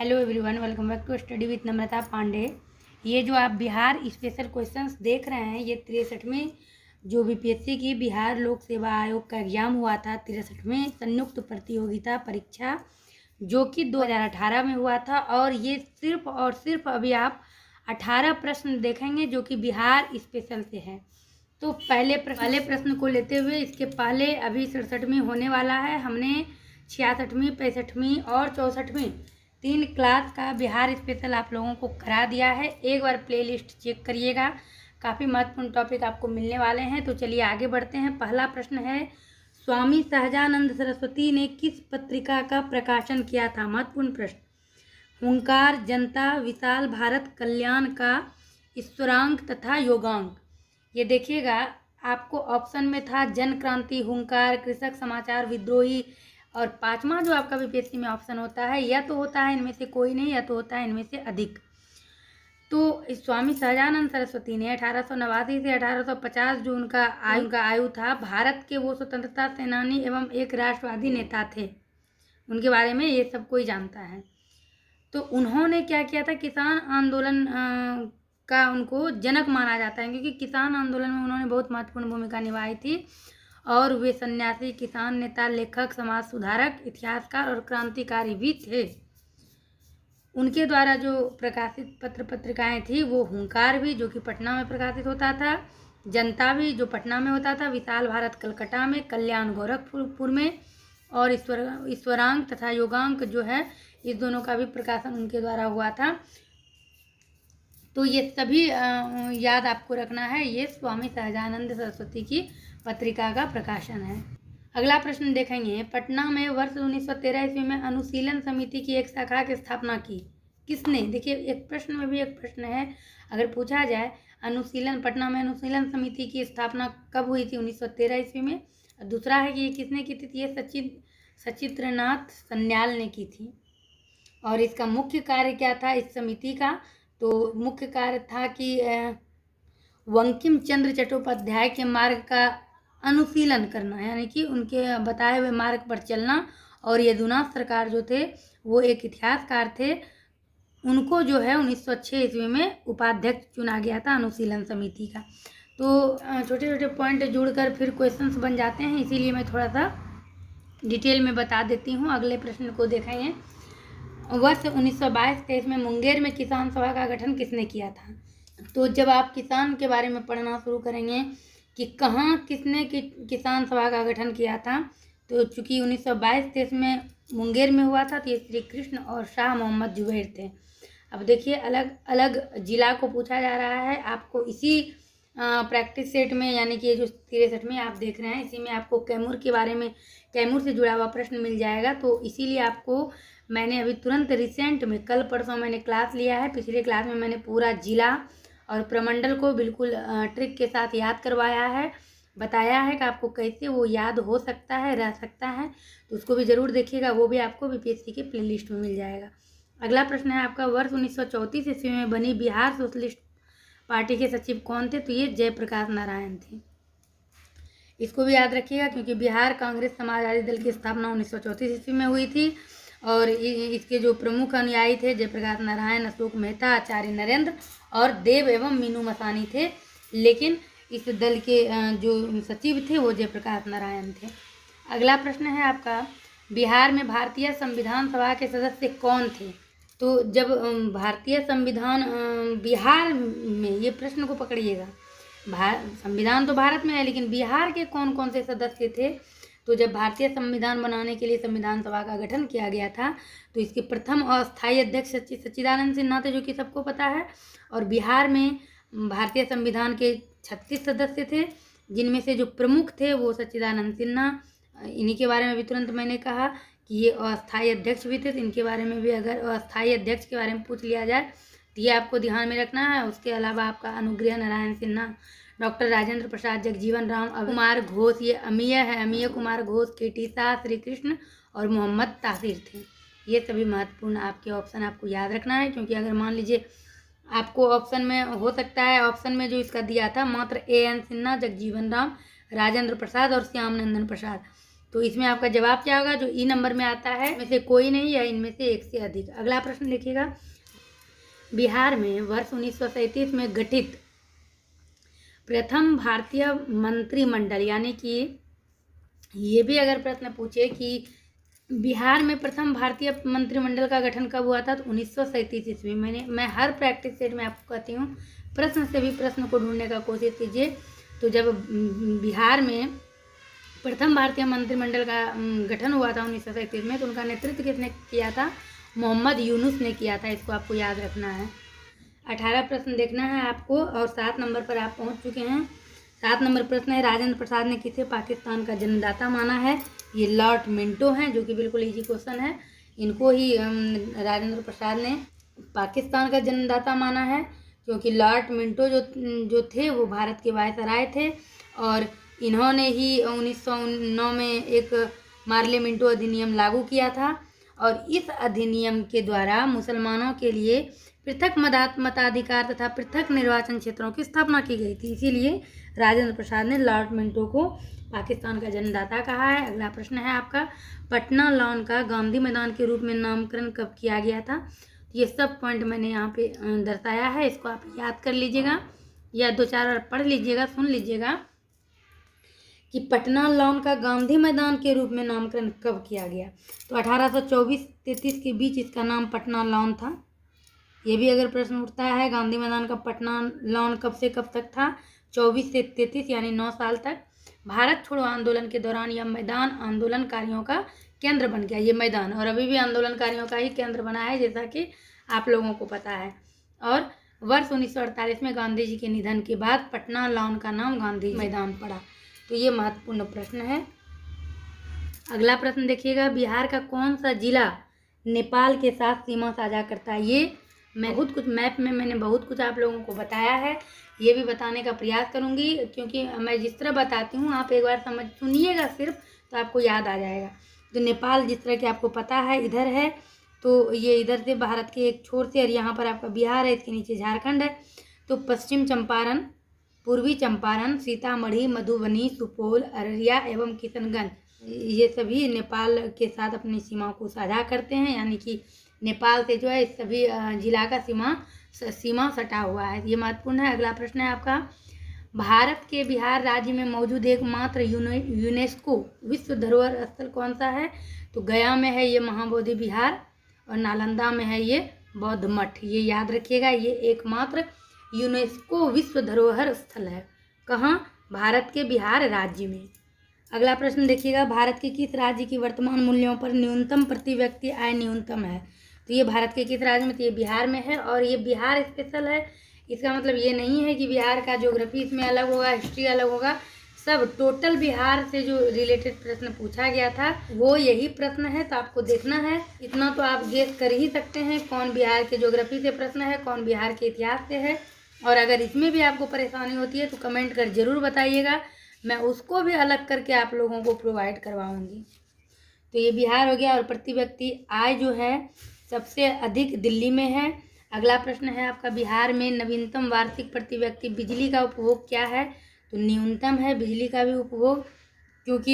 Hello everyone, welcome back to study with Namrata Pandey. ये जो आप बिहार स्पेशल क्वेश्चंस देख रहे हैं, ये 63वीं जो बीपीएससी की बिहार लोक सेवा आयोग का एग्ज़ाम हुआ था, 63वीं संयुक्त प्रतियोगिता परीक्षा जो कि 2018 में हुआ था। और ये सिर्फ और सिर्फ अभी आप 18 प्रश्न देखेंगे जो कि बिहार स्पेशल से है। तो पहले प्रश्न को लेते हुए इसके पहले अभी 67वीं होने वाला है। हमने 66वीं, 65वीं और 64वीं 3 क्लास का बिहार स्पेशल आप लोगों को करा दिया है। एक बार प्लेलिस्ट चेक करिएगा, काफ़ी महत्वपूर्ण टॉपिक आपको मिलने वाले हैं। तो चलिए आगे बढ़ते हैं। पहला प्रश्न है, स्वामी सहजानंद सरस्वती ने किस पत्रिका का प्रकाशन किया था? महत्वपूर्ण प्रश्न। हुंकार, जनता, विशाल भारत, कल्याण का, ईश्वरांक तथा योगांक। ये देखिएगा, आपको ऑप्शन में था जन क्रांति, हुंकार, कृषक समाचार, विद्रोही। और 5वां जो आपका बीपीएससी में ऑप्शन होता है, या तो होता है इनमें से कोई नहीं, या तो होता है इनमें से अधिक। तो स्वामी सहजानंद सरस्वती ने 1889 से 1850 जो उनका आयु था, भारत के वो स्वतंत्रता सेनानी एवं एक राष्ट्रवादी नेता थे। उनके बारे में ये सब कोई जानता है। तो उन्होंने क्या किया था, किसान आंदोलन का उनको जनक माना जाता है, क्योंकि किसान आंदोलन में उन्होंने बहुत महत्वपूर्ण भूमिका निभाई थी। और वे सन्यासी, किसान नेता, लेखक, समाज सुधारक, इतिहासकार और क्रांतिकारी भी थे। उनके द्वारा जो प्रकाशित पत्र पत्रिकाएं थी वो हुंकार भी, जो कि पटना में प्रकाशित होता था, जनता भी जो पटना में होता था, विशाल भारत कलकत्ता में, कल्याण गोरखपुर में, और ईश्वरांक तथा योगांक जो है, इस दोनों का भी प्रकाशन उनके द्वारा हुआ था। तो ये सभी याद आपको रखना है, ये स्वामी सहजानंद सरस्वती की पत्रिका का प्रकाशन है। अगला प्रश्न देखेंगे, पटना में वर्ष 1913 ईस्वी में अनुशीलन समिति की एक शाखा की स्थापना की किसने? देखिए, एक प्रश्न में भी एक प्रश्न है। अगर पूछा जाए अनुशीलन, पटना में अनुशीलन समिति की स्थापना कब हुई थी? 1913 ईस्वी में। दूसरा है कि ये किसने की थी? ये सचिंद्रनाथ सन्याल ने की थी। और इसका मुख्य कार्य क्या था इस समिति का? तो मुख्य कार्य था कि बंकिम चंद्र चट्टोपाध्याय के मार्ग का अनुशीलन करना, यानी कि उनके बताए हुए मार्ग पर चलना। और यदुनाथ सरकार जो थे वो एक इतिहासकार थे, उनको जो है 1906 ईस्वी में उपाध्यक्ष चुना गया था अनुशीलन समिति का। तो छोटे छोटे पॉइंट जुड़कर फिर क्वेश्चंस बन जाते हैं, इसीलिए मैं थोड़ा सा डिटेल में बता देती हूँ। अगले प्रश्न को देखेंगे, वर्ष 1922-23 में मुंगेर में किसान सभा का गठन किसने किया था? तो जब आप किसान के बारे में पढ़ना शुरू करेंगे कि कहाँ किसने किसान सभा का गठन किया था, तो चूँकि 1922-23 में मुंगेर में हुआ था, तो ये श्री कृष्ण और शाह मोहम्मद जुबैर थे। अब देखिए, अलग अलग जिला को पूछा जा रहा है आपको इसी प्रैक्टिस सेट में, यानी कि ये जो 63 में आप देख रहे हैं, इसी में आपको कैमूर के बारे में, कैमूर से जुड़ा हुआ प्रश्न मिल जाएगा। तो इसीलिए आपको मैंने अभी तुरंत रिसेंट में कल परसों मैंने क्लास लिया है। पिछले क्लास में मैंने पूरा जिला और प्रमंडल को बिल्कुल ट्रिक के साथ याद करवाया है, बताया है कि आपको कैसे वो याद हो सकता है, रह सकता है। तो उसको भी ज़रूर देखिएगा, वो भी आपको बीपीएससी के प्लेलिस्ट में मिल जाएगा। अगला प्रश्न है आपका, वर्ष 1934 ईस्वी में बनी बिहार सोशलिस्ट पार्टी के सचिव कौन थे? तो ये जयप्रकाश नारायण थे। इसको भी याद रखिएगा, क्योंकि बिहार कांग्रेस समाजवादी दल की स्थापना 1934 ईस्वी में हुई थी। और इसके जो प्रमुख अनुयायी थे जयप्रकाश नारायण, अशोक मेहता, आचार्य नरेंद्र और देव एवं मीनू मसानी थे। लेकिन इस दल के जो सचिव थे वो जयप्रकाश नारायण थे। अगला प्रश्न है आपका, बिहार में भारतीय संविधान सभा के सदस्य कौन थे? तो जब भारतीय संविधान बिहार में, ये प्रश्न को पकड़िएगा, संविधान तो भारत में है, लेकिन बिहार के कौन कौन से सदस्य थे? तो जब भारतीय संविधान बनाने के लिए संविधान सभा का गठन किया गया था, तो इसके प्रथम अस्थायी अध्यक्ष सच्चिदानंद सिन्हा थे, जो कि सबको पता है। और बिहार में भारतीय संविधान के 36 सदस्य थे, जिनमें से जो प्रमुख थे वो सच्चिदानंद सिन्हा, इन्हीं के बारे में भी तुरंत मैंने कहा कि ये अस्थायी अध्यक्ष भी थे। तो इनके बारे में भी अगर अस्थायी अध्यक्ष के बारे में पूछ लिया जाए तो ये आपको ध्यान में रखना है। उसके अलावा आपका अनुग्रह नारायण सिन्हा, डॉक्टर राजेंद्र प्रसाद, जगजीवन राम, कुमार घोष, ये अमीय है, अमीय कुमार घोष, केटी शाह, श्री कृष्ण और मोहम्मद तासिर थे। ये सभी महत्वपूर्ण आपके ऑप्शन आपको याद रखना है, क्योंकि अगर मान लीजिए आपको ऑप्शन में हो सकता है, ऑप्शन में जो इसका दिया था मात्र AN सिन्हा, जगजीवन राम, राजेंद्र प्रसाद और श्याम नंदन प्रसाद, तो इसमें आपका जवाब क्या होगा? जो ई नंबर में आता है इनमें से कोई नहीं या इनमें से एक से अधिक। अगला प्रश्न देखिएगा, बिहार में वर्ष 1937 में गठित प्रथम भारतीय मंत्रिमंडल, यानी कि ये भी अगर प्रश्न पूछे कि बिहार में प्रथम भारतीय मंत्रिमंडल का गठन कब हुआ था, तो 1937 ईस्वी। मैं हर प्रैक्टिस सेट में आपको कहती हूँ प्रश्न से भी प्रश्न को ढूंढने का कोशिश कीजिए। तो जब बिहार में प्रथम भारतीय मंत्रिमंडल का गठन हुआ था 1937 में, तो उनका नेतृत्व किसने किया था? मोहम्मद यूनुस ने किया था। इसको आपको याद रखना है। 18 प्रश्न देखना है आपको और 7 नंबर पर आप पहुंच चुके हैं। 7 नंबर प्रश्न है, राजेंद्र प्रसाद ने किसे पाकिस्तान का जन्मदाता माना है? ये लॉर्ड मिंटो हैं, जो कि बिल्कुल इजी क्वेश्चन है। इनको ही राजेंद्र प्रसाद ने पाकिस्तान का जन्मदाता माना है, क्योंकि लॉर्ड मिंटो जो थे वो भारत के वायसराय थे और इन्होंने ही 1909 में एक मार्ले मिंटो अधिनियम लागू किया था और इस अधिनियम के द्वारा मुसलमानों के लिए पृथक मताधिकार तथा पृथक निर्वाचन क्षेत्रों की स्थापना की गई थी। इसीलिए राजेंद्र प्रसाद ने लॉर्ड मिंटो को पाकिस्तान का जन्मदाता कहा है। अगला प्रश्न है आपका, पटना लॉन का गांधी मैदान के रूप में नामकरण कब किया गया था? ये सब पॉइंट मैंने यहाँ पे दर्शाया है, इसको आप याद कर लीजिएगा या 2-4 बार पढ़ लीजिएगा, सुन लीजिएगा कि पटना लॉन का गांधी मैदान के रूप में नामकरण कब किया गया। तो 1824-33 के बीच इसका नाम पटना लॉन था। ये भी अगर प्रश्न उठता है, गांधी मैदान का पटना लॉन कब से कब तक था? 24 से 33 यानी 9 साल तक। भारत छोड़ो आंदोलन के दौरान यह मैदान आंदोलनकारियों का केंद्र बन गया, ये मैदान, और अभी भी आंदोलनकारियों का ही केंद्र बना है, जैसा कि आप लोगों को पता है। और वर्ष 1948 में गांधी जी के निधन के बाद पटना लॉन का नाम गांधी मैदान पड़ा। तो ये महत्वपूर्ण प्रश्न है। अगला प्रश्न देखिएगा, बिहार का कौन सा जिला नेपाल के साथ सीमा साझा करता है? ये मैं बहुत कुछ मैप में मैंने बहुत कुछ आप लोगों को बताया है, ये भी बताने का प्रयास करूंगी, क्योंकि मैं जिस तरह बताती हूँ आप एक बार सुनिएगा सिर्फ, तो आपको याद आ जाएगा। तो नेपाल जिस तरह कि आपको पता है इधर है, तो ये इधर से भारत के एक छोर से, और यहाँ पर आपका बिहार है, इसके नीचे झारखंड है। तो पश्चिम चंपारण, पूर्वी चंपारण, सीतामढ़ी, मधुबनी, सुपौल, अररिया एवं किशनगंज, ये सभी नेपाल के साथ अपनी सीमा को साझा करते हैं, यानी कि नेपाल से जो है इस सभी जिला का सीमा सटा हुआ है। ये महत्वपूर्ण है। अगला प्रश्न है आपका, भारत के बिहार राज्य में मौजूद एकमात्र यूनेस्को विश्व धरोहर स्थल कौन सा है? तो गया में है ये महाबोधि विहार और नालंदा में है ये बौद्ध मठ। ये याद रखिएगा, ये एकमात्र यूनेस्को विश्व धरोहर स्थल है। कहाँ? भारत के बिहार राज्य में। अगला प्रश्न देखिएगा, भारत के किस राज्य की वर्तमान मूल्यों पर न्यूनतम प्रति व्यक्ति आय न्यूनतम है? तो ये भारत के किस राज्य में? तो ये बिहार में है, और ये बिहार स्पेशल है। इसका मतलब ये नहीं है कि बिहार का ज्योग्राफी इसमें अलग होगा, हिस्ट्री अलग होगा, सब टोटल बिहार से जो रिलेटेड प्रश्न पूछा गया था वो यही प्रश्न है। तो आपको देखना है, इतना तो आप गेस कर ही सकते हैं कौन बिहार के ज्योग्राफी से प्रश्न है, कौन बिहार के इतिहास से है। और अगर इसमें भी आपको परेशानी होती है तो कमेंट कर जरूर बताइएगा, मैं उसको भी अलग करके आप लोगों को प्रोवाइड करवाऊंगी। तो ये बिहार हो गया। और प्रति व्यक्ति आय जो है सबसे अधिक दिल्ली में है। अगला प्रश्न है आपका, बिहार में नवीनतम वार्षिक प्रति व्यक्ति बिजली का उपभोग क्या है? तो न्यूनतम है बिजली का भी उपभोग, क्योंकि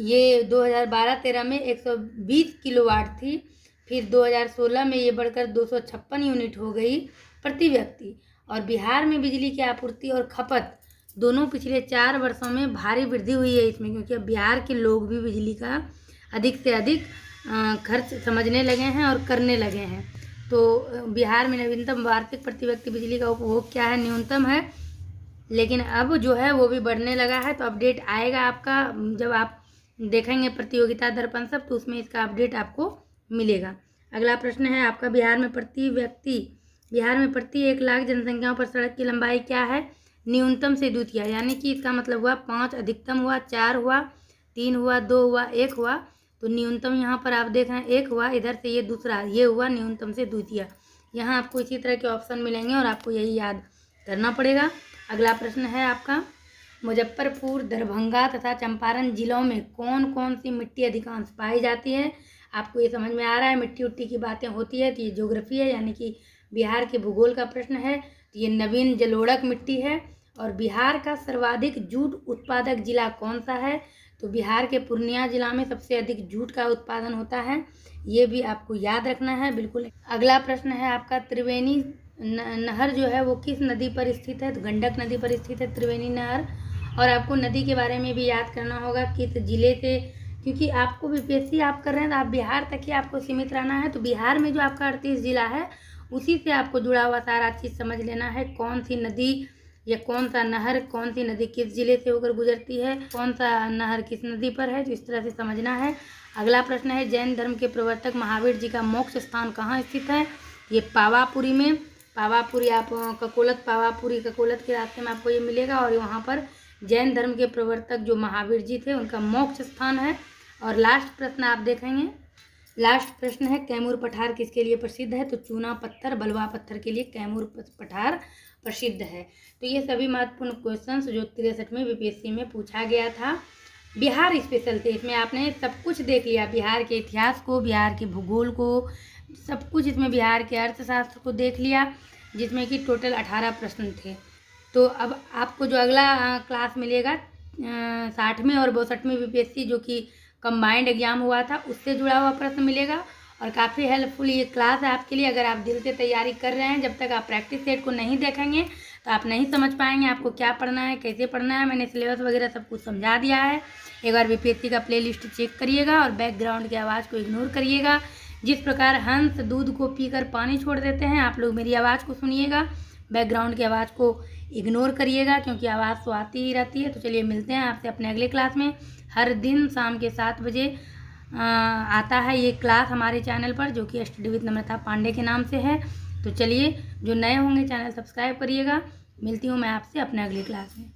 ये 2012-13 में 120 किलोवाट थी, फिर 2016 में ये बढ़कर 256 यूनिट हो गई प्रति व्यक्ति। और बिहार में बिजली की आपूर्ति और खपत दोनों पिछले 4 वर्षों में भारी वृद्धि हुई है इसमें, क्योंकि अब बिहार के लोग भी बिजली का अधिक से अधिक खर्च समझने लगे हैं और करने लगे हैं। तो बिहार में नवीनतम वार्षिक प्रति व्यक्ति बिजली का उपभोग क्या है? न्यूनतम है, लेकिन अब जो है वो भी बढ़ने लगा है। तो अपडेट आएगा आपका, जब आप देखेंगे प्रतियोगिता दर्पण सब, तो उसमें इसका अपडेट आपको मिलेगा। अगला प्रश्न है आपका, बिहार में प्रति 1 लाख जनसंख्या पर सड़क की लंबाई क्या है? न्यूनतम से द्वितीय, यानी कि इसका मतलब हुआ 5, अधिकतम हुआ 4 हुआ, 3 हुआ, 2 हुआ, 1 हुआ। तो न्यूनतम यहाँ पर आप देख रहे हैं 1 हुआ, इधर से ये दूसरा, ये हुआ न्यूनतम से द्वितीय। यहाँ आपको इसी तरह के ऑप्शन मिलेंगे और आपको यही याद करना पड़ेगा। अगला प्रश्न है आपका, मुजफ्फरपुर, दरभंगा तथा चंपारण जिलों में कौन कौन सी मिट्टी अधिकांश पाई जाती है? आपको ये समझ में आ रहा है, मिट्टी उट्टी की बातें होती है तो ये ज्योग्राफी है, यानी कि बिहार के भूगोल का प्रश्न है। तो ये नवीन जलोढ़क मिट्टी है। और बिहार का सर्वाधिक जूट उत्पादक जिला कौन सा है? तो बिहार के पूर्णिया जिला में सबसे अधिक जूट का उत्पादन होता है, ये भी आपको याद रखना है बिल्कुल। अगला प्रश्न है आपका, त्रिवेणी नहर जो है वो किस नदी पर स्थित है? तो गंडक नदी पर स्थित है त्रिवेणी नहर। और आपको नदी के बारे में भी याद करना होगा किस जिले से, क्योंकि आपको बीपीएससी आप कर रहे हैं तो आप बिहार तक ही आपको सीमित रहना है। तो बिहार में जो आपका 38 जिला है उसी से आपको जुड़ा हुआ सारा चीज़ समझ लेना है, कौन सी नदी या कौन सा नहर, कौन सी नदी किस जिले से होकर गुजरती है, कौन सा नहर किस नदी पर है, तो इस तरह से समझना है। अगला प्रश्न है, जैन धर्म के प्रवर्तक महावीर जी का मोक्ष स्थान कहाँ स्थित है? ये पावापुरी में। पावापुरी आप ककोलत, पावापुरी ककोलत के रास्ते में आपको ये मिलेगा और वहाँ पर जैन धर्म के प्रवर्तक जो महावीर जी थे उनका मोक्ष स्थान है। और लास्ट प्रश्न आप देखेंगे, लास्ट प्रश्न है, कैमूर पठार किसके लिए प्रसिद्ध है? तो चूना पत्थर, बलुआ पत्थर के लिए कैमूर पठार प्रसिद्ध है। तो ये सभी महत्वपूर्ण क्वेश्चंस जो 63वें बीपीएससी में पूछा गया था, बिहार स्पेशल थे। इसमें आपने सब कुछ देख लिया, बिहार के इतिहास को, बिहार के भूगोल को, सब कुछ इसमें बिहार के अर्थशास्त्र को देख लिया, जिसमें कि टोटल 18 प्रश्न थे। तो अब आपको जो अगला क्लास मिलेगा 60वें और 62वें बीपीएससी जो कि कंबाइंड एग्जाम हुआ था उससे जुड़ा हुआ प्रश्न मिलेगा। और काफ़ी हेल्पफुल ये क्लास है आपके लिए। अगर आप दिल से तैयारी कर रहे हैं, जब तक आप प्रैक्टिस सेट को नहीं देखेंगे तो आप नहीं समझ पाएंगे आपको क्या पढ़ना है, कैसे पढ़ना है। मैंने सिलेबस वगैरह सब कुछ समझा दिया है। एक बार बीपीएससी का प्लेलिस्ट चेक करिएगा और बैकग्राउंड की आवाज़ को इग्नोर करिएगा। जिस प्रकार हंस दूध को पीकर पानी छोड़ देते हैं, आप लोग मेरी आवाज़ को सुनिएगा, बैकग्राउंड की आवाज़ को इग्नोर करिएगा, क्योंकि आवाज़ तो आती ही रहती है। तो चलिए मिलते हैं आपसे अपने अगले क्लास में। हर दिन शाम के 7 बजे आता है ये क्लास हमारे चैनल पर, जो कि स्टडी विद नम्रता पांडे के नाम से है। तो चलिए, जो नए होंगे चैनल सब्सक्राइब करिएगा। मिलती हूँ मैं आपसे अपने अगली क्लास में।